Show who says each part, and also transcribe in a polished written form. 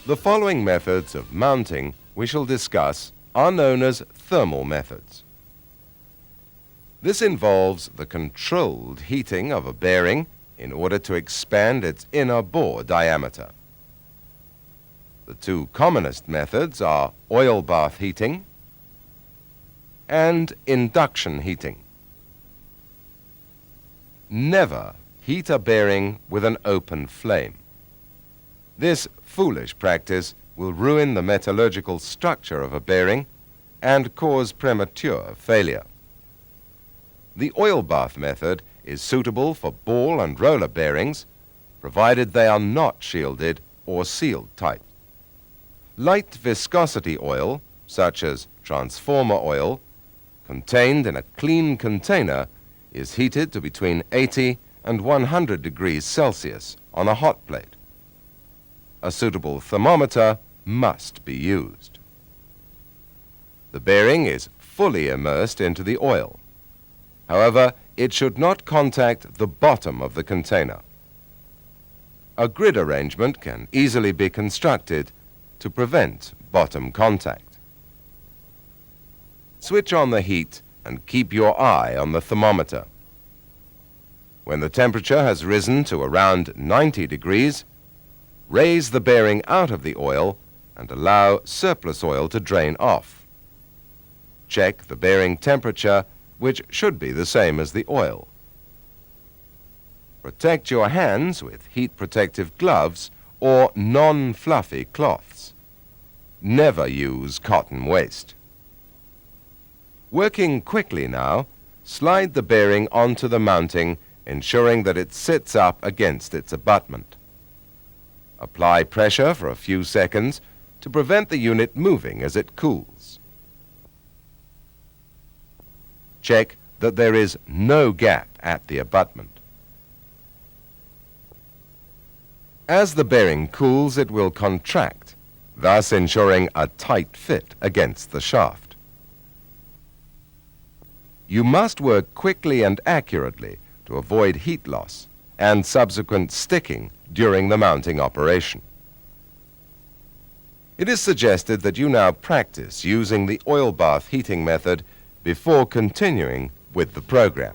Speaker 1: The following methods of mounting we shall discuss are known as thermal methods. This involves the controlled heating of a bearing in order to expand its inner bore diameter. The two commonest methods are oil bath heating and induction heating. Never heat a bearing with an open flame. This foolish practice will ruin the metallurgical structure of a bearing and cause premature failure. The oil bath method is suitable for ball and roller bearings, provided they are not shielded or sealed tight. Light viscosity oil, such as transformer oil, contained in a clean container, is heated to between 80 and 100 degrees Celsius on a hot plate. A suitable thermometer must be used. The bearing is fully immersed into the oil. However, it should not contact the bottom of the container. A grid arrangement can easily be constructed to prevent bottom contact. Switch on the heat and keep your eye on the thermometer. When the temperature has risen to around 90 degrees, raise the bearing out of the oil and allow surplus oil to drain off. Check the bearing temperature, which should be the same as the oil. Protect your hands with heat protective gloves or non-fluffy cloths. Never use cotton waste. Working quickly now, slide the bearing onto the mounting, ensuring that it sits up against its abutment. Apply pressure for a few seconds to prevent the unit moving as it cools. Check that there is no gap at the abutment. As the bearing cools, it will contract, thus ensuring a tight fit against the shaft. You must work quickly and accurately to avoid heat loss and subsequent sticking during the mounting operation. It is suggested that you now practice using the oil bath heating method before continuing with the program.